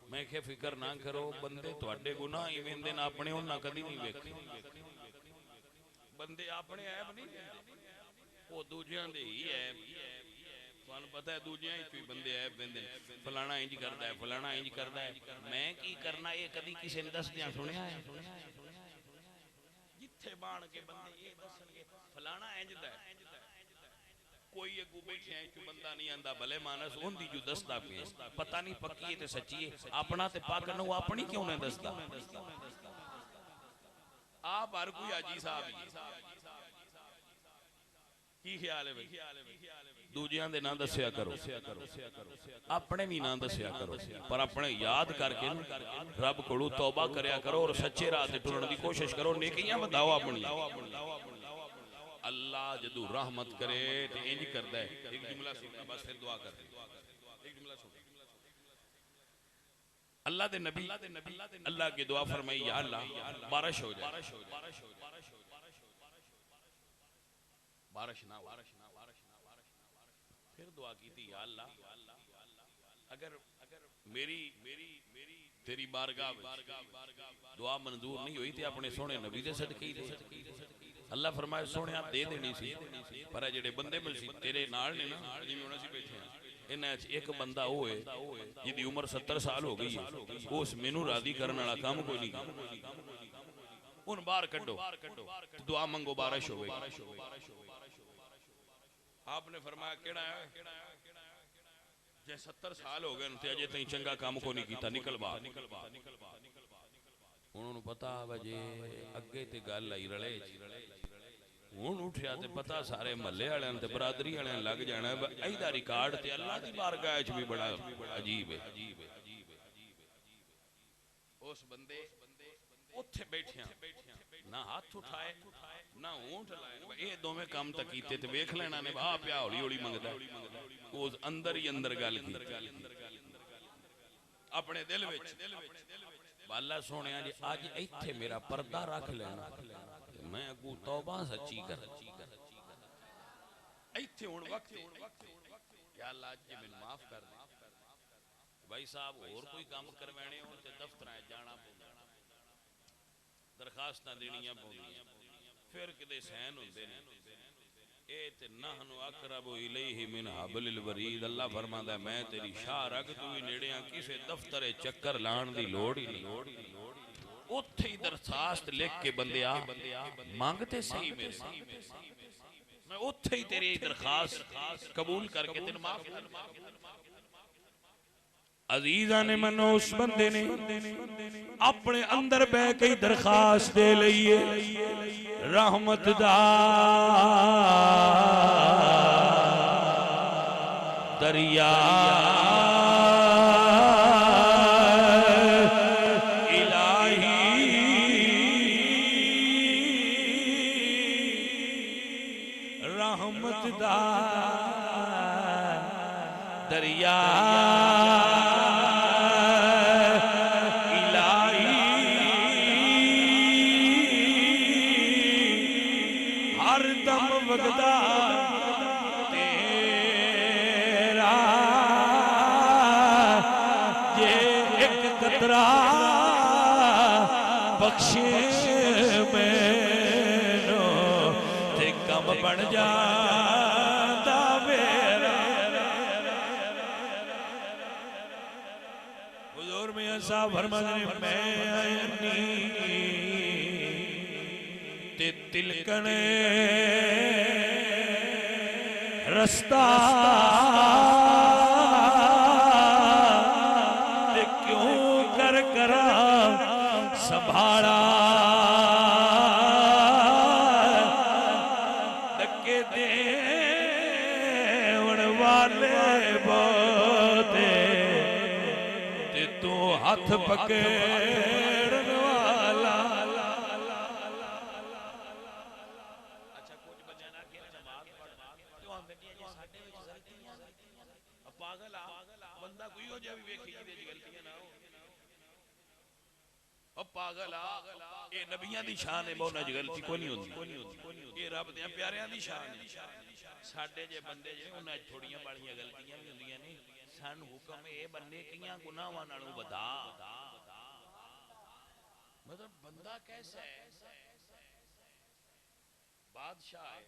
میں کہ فکر نہ کرو بندے تواڈے گناہ ہی ویندے نہ اپنے انہاں کدی نہیں ویکھے بندے اپنے عیب نہیں ویندے او دوجیاں دے ہی عیب تھانوں پتہ ہے دوجیاں ہی کوئی بندے عیب ویندے فلانا انج کردا ہے فلانا انج کردا ہے میں کی کرنا یہ کدی کسی نے دس دیاں سنیا ہے جتھے بان کے بندے یہ دسن گے فلانا انج دا ہے کوئی اگو بیٹھے ہیں جو بندہ نہیں آندا بھلے مانس ان دی جو دستا پہ پتہ نہیں پکی ہے تے سچی ہے اپنا تے پاک نو اپنی کیوں نہیں دستا آپ ہر کوئی حاجی صاحب ہی کی خیال ہے بھائی دوجیاں دے نہ دسیا کرو اپنے بھی نہ دسیا کرو پر اپنے یاد کر کے رب کولو توبہ کریا کرو اور سچے راہ تے ٹرن دی کوشش کرو نیکیاں بتاؤ اپنی اللہ جدو رحمت کرے تو انج کردا ہے ایک جملہ سننا بس پھر دعا کر ایک جملہ سننا اللہ دے نبی اللہ کی دعا فرمائی یا اللہ بارش ہو جائے بارش نہ ہو پھر دعا کی تھی یا اللہ اگر میری تیری بارگاہ دعا منظور نہیں ہوئی تھی اپنے سونے نبی دے صدقے دے اللہ فرمائے سونے آپ دے دینی سی پر جڑے بندے مل سی تیرے نال نے نا جی میں انہاں سی بیٹھے ہیں انہاں ایک بندہ ہوئے جدی عمر 70 سال ہو گئی ہے اس مینوں راضی کرنے والا کام کوئی نہیں ان باہر کڈو دعا منگو بارش ہوئے آپ نے فرمایا کیڑا ہے جے 70 سال ہو گئے تے اجے تائیں چنگا کام کو نہیں کیتا نکل باہر انہوں نے پتا وجے اگے تے گل آئی رلے ہوں اٹھیا تے پتا سارے محلے والے تے برادری والے لگ جانا ایدا ریکارڈ تے اللہ دی بارگاہ وچ بھی بڑا عجیب ہے اس بندے اوتھے بیٹھے نہ ہاتھ اٹھائے نہ اونٹ لائے اے دوویں کام تک کیتے تے ویکھ لینا نے بھا پیا ہولی ہولی منگدا اس اندر ہی اندر گل کی اپنے دل وچ اللہ سونیا جی اج ایتھے میرا پردہ رکھ لینا میں اگو توبہ سچی کر ایتھے ہن وقت یا اللہ اج میں معاف کر دے بھائی صاحب اور کوئی کام کروانے ہون تے دفتراں جانا پوندا درخواستاں دینیاں پوندیاں پھر کدے سین ہوندے نے اے تے نحن اقرب الیہ من حبل الورید. اللہ فرماتا ہے میں تیری شاہ رگ تو بھی نیڑے ہاں, کسے دفتر چکر لان دی لوڑ ہی نہیں. اتھے ہی درخواست لکھ کے بندے آ مانگتے صحیح میرے سے, میں اتھے ہی تیری درخواست قبول کر کے تین معاف کر. عزیزاں نے منو اس بندے نے اپنے اندر بے کئی درخواست دے لئیے رحمت دا دریا رحمت دا دریا الہی ہر دم وگدا تیرا یہ ایک قطرہ بخشے مینو تے کم بن جاتا میرا. حضور میں ایسا فرمانے میں آئینی تے تلکنے رستہ تے کیوں کر کرا سنبھالا دکے دیون والے بوتے تے تو ہاتھ پکڑن والا. اچھا کچھ بچے نہ کہ نماز پڑھ تو ہم بیٹھے جی ساڈے وچ غلطیاں پاگل آ بندہ کوئی ہو جائے ویکھی جی غلطیاں نہ ہو. او پاگل آ اے نبیاں دی شان ہے, بہت نج غلطی کوئی نہیں ہوندی. اے رب دے پیاریاں دی شان ہے. ساڈے جے بندے جے انہاں تھوڑیاں باڑیاں غلطیاں بھی ہوندیاں نے. سن حکم اے بندے کیاں گناہاں نالوں ودا. مطلب بندہ کیسا ہے, بادشاہ ہے,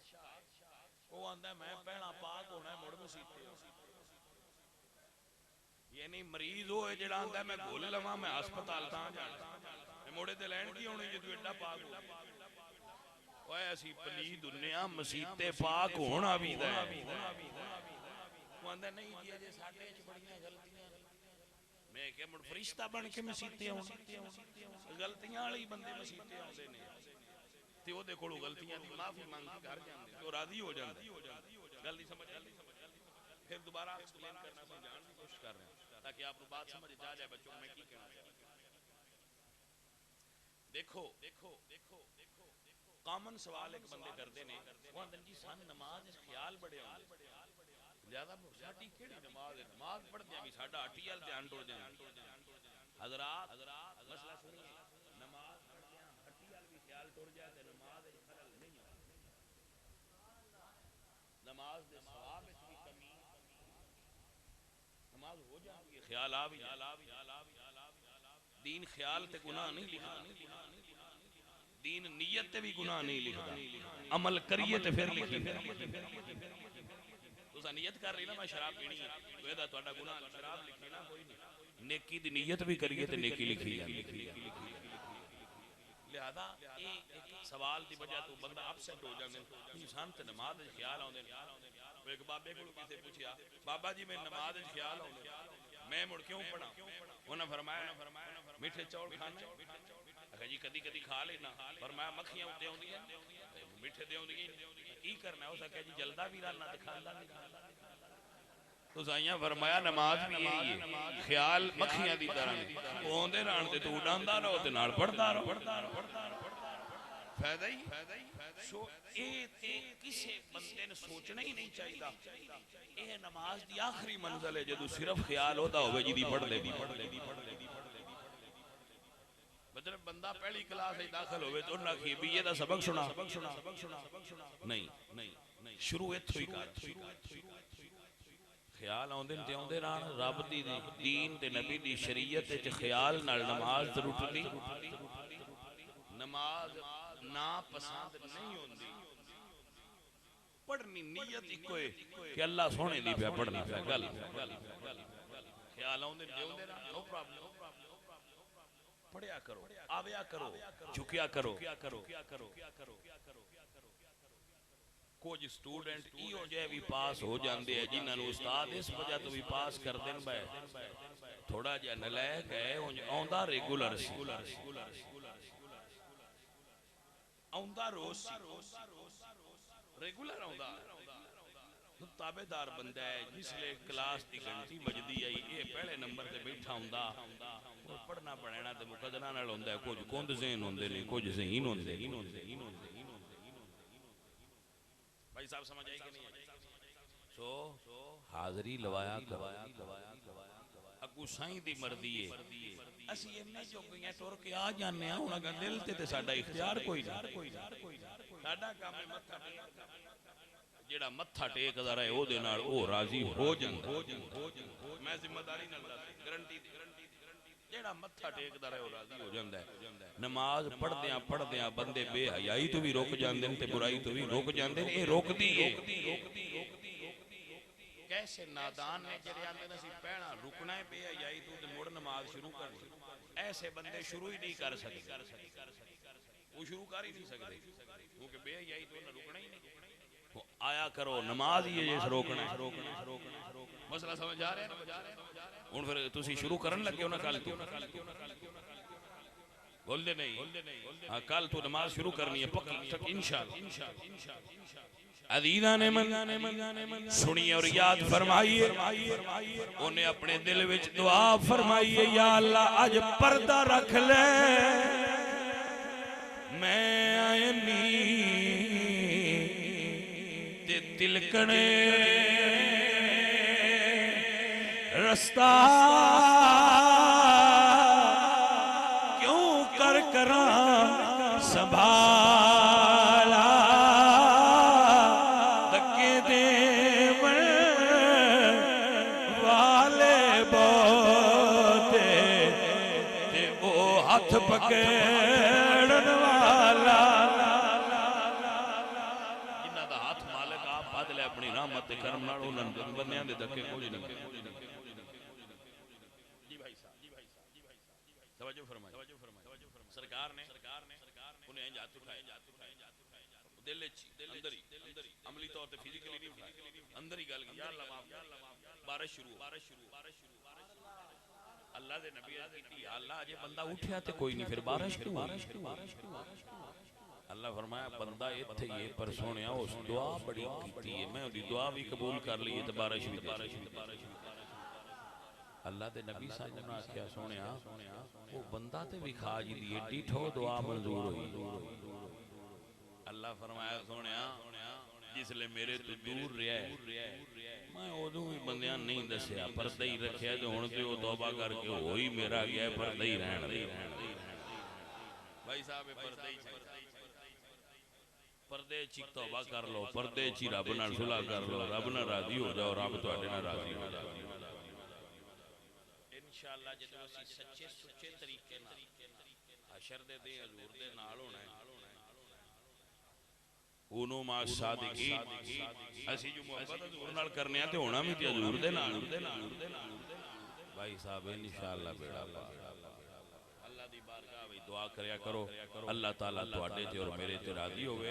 وہ آندا ہے میں پہنا پاک ہونا ہے مڑ مسیتے ہو. یعنی مریض ہوئے جڑا آندا ہے میں گھول لواں میں ہسپتال تاں جانا میں موڑے تے لین کی ہونی جدو ایڈا پاک ہو. اوے اسی پلید دنیا مسیتے پاک ہونا بھی دا ہے. وہ آندا نہیں جی اجے ساڈے وچ بڑیاں غلطیاں. میں کہ مڑ فرشتہ بن کے مسیتے ہوں غلطیاں والی بندے مسیتے آندے نے تے او دے کولوں غلطیاں دی معافی مانگ کے گھر جاندے تو راضی ہو جاندے. گل نہیں سمجھ آئی. پھر دوبارہ ایکسپلین کرنا سمجھان کی کوشش کر رہے ہیں تاکہ آپ کو بات سمجھ آ جائے بچوں میں کی کہنا چاہتا ہوں. دیکھو کامن سوال ایک بندے کرتے نے وہ اندر جی سن نماز اس خیال بڑے ہوندے زیادہ ساڈی کیڑی نماز ہے, نماز پڑھدے ہیں بھی ساڈا ہٹی وال دھیان ٹر جائے. حضرات مسئلہ سنیے, نماز پڑھدے ہیں ہٹی وال بھی خیال ٹر جائے تے نماز وچ خلل نہیں آندا. نماز دے ثواب وچ بھی کمی, نماز ہو جاتی ہے خیال آ بھی دین خیال تے گناہ نہیں لکھدا, دین نیت تے بھی گناہ نہیں لکھدا, عمل کریے تے پھر لکھی. تساں نیت کر رہی نا میں شراب پینی ہے تو اے دا تہاڈا گناہ شراب لکھی نا کوئی نہیں. نیکی دی نیت بھی کریے تے نیکی لکھی جاندی. لہذا ایک سوال دی وجہ تو بندہ اپسیٹ ہو جاندے انسان تے نماز وچ خیال آوندے. ایک بابے کو کسی پوچھیا بابا جی میں نماز وچ خیال آوندے میں مڑ کیوں پڑھا. انہاں فرمایا میٹھے چاول کھانے. اکھا جی کدی کدی کھا لینا. فرمایا مکھیاں اُتے ہوندیاں میٹھے دے ہوندیاں کی کرنا ہے. اس کہا جی جلدا بھی رہنا تے کھاندا بھی رہنا. تو سائیاں فرمایا نماز بھی یہی ہے خیال مکھیاں دی طرح نہیں ہوندے رہن تے تو اڈاندا رہو تے نال پڑھدا رہو. فائدہ ہی سو اے تے کسے بندے نے سوچنا ہی نہیں چاہیے. اے نماز دی آخری منزل ہے جدو صرف خیال ہوتا ہوئے جی دی پڑھ لے دی. مطلب بندہ پہلی کلاس ہے داخل ہوئے تو انہاں کی بھی یہ دا سبق سنا نہیں شروع ایتھو ہی کر. خیال آندے تے آندے رہن رب دی دین تے نبی دی شریعت وچ خیال نال نماز ٹرٹدی نماز نا پسند نہیں ہوندی. پڑھنی نیت ایک ہوئے کہ اللہ سونے دی پہ پڑھنا پہ گل خیال آؤں دے نو پرابلم پڑھیا کرو آویا کرو جھکیا کرو کچھ سٹوڈنٹ ای ہو جائے بھی پاس ہو جاندے ہیں جنہاں نو استاد اس وجہ تو بھی پاس کر دیں بھائی تھوڑا جا نلائق ہے آندا ریگولر سی آندا روز سی ریگولر آندا تابع دار بندہ ہے جس لئے کلاس دی گھنٹی بجدی ہے یہ پہلے نمبر تے بیٹھا ہوندا اور پڑھنا پڑھنا تے مقدرہ نال ہوندا ہے کچھ کند ذہن ہوندے نہیں کچھ ذہین ہوندے بھائی صاحب سمجھ آئی کہ نہیں سو حاضری لوایا کرو اگو سائیں دی مردی ہے اسی اینے جو گئیں ٹور کے آ جانے ہیں انہاں کا دل تے ساڈا اختیار کوئی نہیں ساڈا کام ہے متھا جیڑا متھا ٹیک دا رہے او دے نال او راضی ہو جاندا میں ذمہ داری نال گارنٹی جیڑا متھا ٹیک دا رہے او راضی ہو جاندا ہے نماز پڑھدیاں بندے بے حیائی تو بھی روک جاندے تے برائی تو بھی روک جاندے اے روک دی کیسے نادان نے جڑے آندے نسی پہنا رکنا ہے بے حیائی تو تے مڑ نماز شروع کر ایسے بندے شروع ہی نہیں کر سکتے وہ شروع کر ہی نہیں سکتے کیونکہ بے حیائی تو نہ رکنا ہی نہیں آیا کرو نماز ہی ہے روکنا مسئلہ سمجھ آ رہے ہیں ان پھر تسی شروع کرن لگے ہونا کل تو بول دے نہیں ہاں کل تو نماز شروع کرنی ہے پکا انشاءاللہ عزیزان من سنیے اور یاد فرمائیے انہیں اپنے دل وچ دعا فرمائیے یا اللہ اج پردہ رکھ لے میں آئینی تلکنے رستہ کیوں کراں سنبھالا دکے دے والے بوتے تے او ہاتھ پکڑن والا اپنی رحمت کرم نال انہاں بندیاں دے دکے کوئی نہیں جی بھائی صاحب توجہ فرمائیں سرکار نے انہیں ہاتھ اٹھائے دل اندر ہی عملی طور تے فزیکلی نہیں اٹھائے اندر ہی گل یا اللہ معاف بارش شروع اللہ دے نبی کیتی یا اللہ اجے بندہ اٹھیا تے کوئی نہیں پھر بارش کیوں اللہ فرمایا بندہ اتھے یہ پر سونیا اس دعا بڑی کیتی ہے میں دی دعا بھی قبول کر لیے تو بارش بھی اللہ دے نبی صاحب نے کیا سونیا وہ بندہ تے بھی کھا جی دی ایڈی ٹھو دعا منظور ہوئی اللہ فرمایا سونیا جس لئے میرے تو دور رہا ہے میں ادوں بھی بندیاں نہیں دسیا پردہ ہی رکھیا تو ہن تے وہ توبہ کر کے ہوئی میرا گیا پردہ ہی رہن دے بھائی صاحب پردہ ہی پردے چی توبہ کر لو پردے چی رب نال صلح کر لو رب نال راضی ہو جاؤ رب تواڈے نال راضی ہو جاؤ انشاءاللہ جدوں اسی سچے سچے طریقے نال حشر دے دے حضور دے نال ہونا ہے اونو ما صادقین اسی جو محبت حضور نال کرنے ہیں تے ہونا بھی تے حضور دے نال بھائی صاحب انشاءاللہ بیڑا اللہ دی بارگاہ وچ دعا کریا کرو اللہ تعالیٰ تواڈے تے اور میرے تے راضی ہوئے